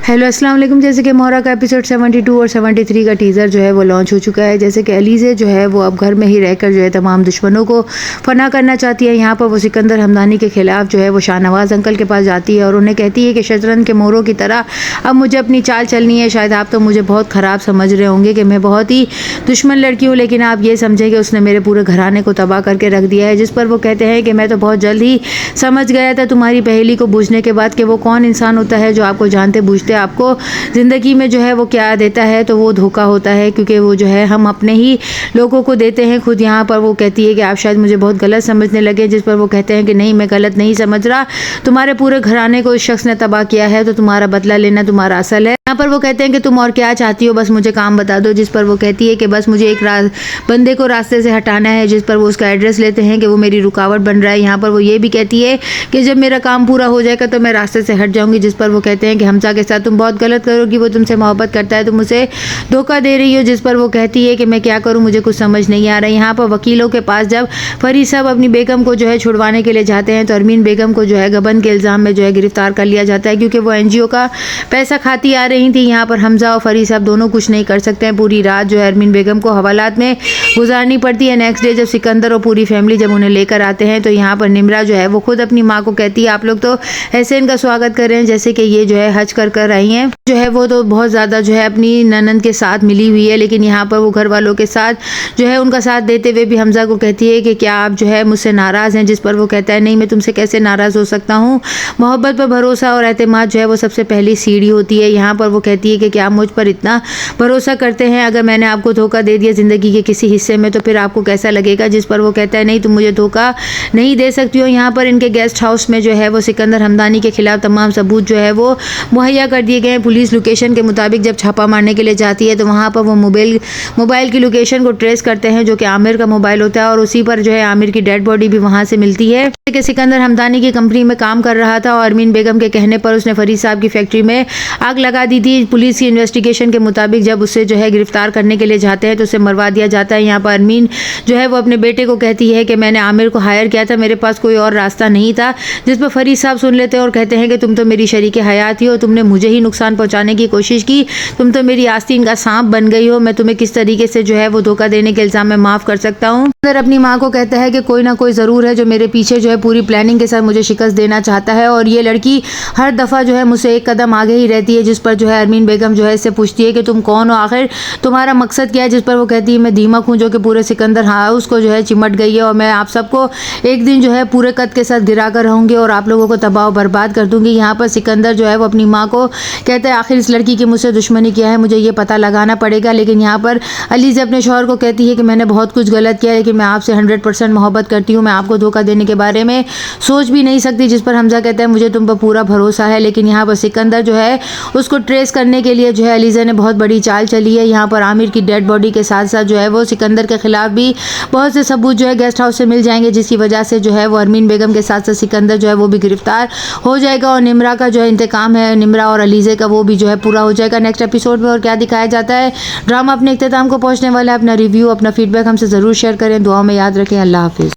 Hello अस्सलाम वालेकुम। जैसे कि मोहरा का एपिसोड 72 और 73 का टीज़र जो है वो लॉन्च हो चुका है। जैसे कि अलीज़े जो है वो अब घर में ही रहकर जो है तमाम दुश्मनों को फना करना चाहती है। यहाँ पर वो सिकंदर हमदानी के ख़िलाफ़ जो है वो शाहनवाज़ अंकल के पास जाती है और उन्हें कहती है कि शतरंज के मोरों की तरह अब मुझे अपनी चाल चलनी है। शायद आप तो मुझे बहुत ख़राब समझ रहे होंगे कि मैं बहुत ही दुश्मन लड़की हूँ, लेकिन आप ये समझें कि उसने मेरे पूरे घराने को तबाह करके रख दिया है। जिस पर वो कहते हैं कि मैं तो बहुत जल्द ही समझ गया था तुम्हारी पहेली को बूझने के बाद कि वो कौन इंसान होता है जो आपको जानते बूझते आपको ज़िंदगी में जो है वो क्या देता है, तो वो धोखा होता है, क्योंकि वो जो है हम अपने ही लोगों को देते हैं। खुद यहाँ पर वो कहती है कि आप शायद मुझे बहुत गलत समझने लगे, जिस पर वो कहते हैं कि नहीं, मैं गलत नहीं समझ रहा, तुम्हारे पूरे घराने को इस शख्स ने तबाह किया है, तो तुम्हारा बदला लेना तुम्हारा असल है। यहाँ पर वो कहते हैं कि तुम और क्या चाहती हो, बस मुझे काम बता दो। जिस पर वो कहती है कि बस मुझे एक बंदे को रास्ते से हटाना है। जिस पर वो उसका एड्रेस लेते हैं कि वो मेरी रुकावट बन रहा है। यहाँ पर वो ये भी कहती है कि जब मेरा काम पूरा हो जाएगा तो मैं रास्ते से हट जाऊंगी। जिस पर वो कहते हैं कि हमजा के साथ तुम बहुत गलत करोगी, वो तुमसे मोहब्बत करता है, तुम उसे धोखा दे रही हो। जिस पर वो कहती है कि मैं क्या करूँ, मुझे कुछ समझ नहीं आ रहा है। यहाँ पर वकीलों के पास जब फरीद साहब अपनी बेगम को जो है छुड़वाने के लिए जाते हैं तो अरमीन बेगम को जो है गबन के इल्ज़ाम में जो है गिरफ्तार कर लिया जाता है, क्योंकि वो NGO का पैसा खाती आ रही थी। यहाँ पर हमजा और फरीद साहब दोनों कुछ नहीं कर सकते हैं। पूरी रात जो है अरमीन बेगम को हवालात में गुजारनी पड़ती है। नेक्स्ट डे जब सिकंदर और पूरी फैमिली जब उन्हें लेकर आते हैं तो यहाँ पर निम्रा जो है वो खुद अपनी माँ को कहती है आप लोग तो ऐसे इनका स्वागत कर रहे हैं जैसे कि ये जो है हज कर आई हैं। जो है वो तो बहुत ज़्यादा जो है अपनी ननंद के साथ मिली हुई है, लेकिन यहाँ पर वो घर वालों के साथ जो है उनका साथ देते हुए भी हमजा को कहती है कि क्या आप जो है मुझसे नाराज़ हैं। जिस पर वो कहता है नहीं, मैं तुमसे कैसे नाराज़ हो सकता हूँ, मोहब्बत पर भरोसा और एतमाद जो है वो सबसे पहली सीढ़ी होती है। यहाँ पर वो कहती है कि क्या आप मुझ पर इतना भरोसा करते हैं, अगर मैंने आपको धोखा दे दिया ज़िंदगी के किसी हिस्से में तो फिर आपको कैसा लगेगा। जिस पर वो कहता है नहीं, तुम मुझे धोखा नहीं दे सकती हो। यहाँ पर इनके गेस्ट हाउस में जो है वो सिकंदर हमदानी के खिलाफ तमाम सबूत जो है वो मुहैया कर दिए गए हैं। पुलिस लोकेशन के मुताबिक जब छापा मारने के लिए जाती है तो वहाँ पर वो मोबाइल की लोकेशन को ट्रेस करते हैं, जो कि आमिर का मोबाइल होता है, और उसी पर जो है आमिर की डेड बॉडी भी वहाँ से मिलती है। कि सिकंदर हमदानी की कंपनी में काम कर रहा था और अरमीन बेगम के कहने पर उसने फरीद साहब की फैक्ट्री में आग लगा दी थी। पुलिस की इन्वेस्टिगेशन के मुताबिक जब उसे जो है गिरफ्तार करने के लिए जाते हैं तो उसे मरवा दिया जाता है। यहाँ पर अरमीन जो है वो अपने बेटे को कहती है कि मैंने आमिर को हायर किया था, मेरे पास कोई और रास्ता नहीं था। जिस पर फरीद साहब सुन लेते हैं और कहते हैं कि तुम तो मेरी शरीके हयात ही हो, तुमने मुझे ही नुकसान पहुंचाने की कोशिश की, तुम तो मेरी आस्तीन का सांप बन गई हो, मैं तुम्हें किस तरीके से जो है वो धोखा देने के इल्जाम में माफ़ कर सकता हूँ। अंदर अपनी माँ को कहता है कि कोई ना कोई ज़रूर है जो मेरे पीछे जो है पूरी प्लानिंग के साथ मुझे शिकस्त देना चाहता है, और ये लड़की हर दफ़ा जो है मुझसे एक कदम आगे ही रहती है। जिस पर जो है अरमीन बेगम जो है इससे पूछती है कि तुम कौन हो, आखिर तुम्हारा मकसद क्या है। जिस पर वो कहती है मैं दीमक हूँ जो कि पूरे सिकंदर हाउस को जो है चिमट गई है, और मैं आप सबको एक दिन जो है पूरे कद के साथ गिरा कर रहूँगी और आप लोगों को तबाह बर्बाद कर दूंगी। यहाँ पर सिकंदर जो है वो अपनी माँ को कहता है आखिर इस लड़की की मुझसे दुश्मनी क्या है, मुझे ये पता लगाना पड़ेगा। लेकिन यहाँ पर अलीज़े अपने शौहर को कहती है कि मैंने बहुत कुछ गलत किया है, लेकिन मैं आपसे 100% मोहब्बत करती हूँ, मैं आपको धोखा देने के बारे में सोच भी नहीं सकती। जिस पर हमजा कहता है मुझे तुम पर पूरा भरोसा है। लेकिन यहाँ पर सिकंदर जो है उसको ट्रेस करने के लिए जो है अलीज़े ने बहुत बड़ी चाल चली है। यहाँ पर आमिर की डेड बॉडी के साथ साथ जो है वो सिकंदर के खिलाफ भी बहुत से सबूत जो है गेस्ट हाउस से मिल जाएंगे, जिसकी वजह से जो है वो अरमीन बेगम के साथ साथ सिकंदर जो है वो भी गिरफ्तार हो जाएगा, और निम्रा का जो है इंतकाम है निम्रा और अलीज़े का वो भी जो है पूरा हो जाएगा। नेक्स्ट एपिसोड में और क्या दिखाया जाता है, ड्रामा अपने इख्तिताम को पहुंचने वाला है। अपना रिव्यू अपना फीडबैक हमसे ज़रूर शेयर करें, दुआ में याद रखें। अल्लाह हाफिज़।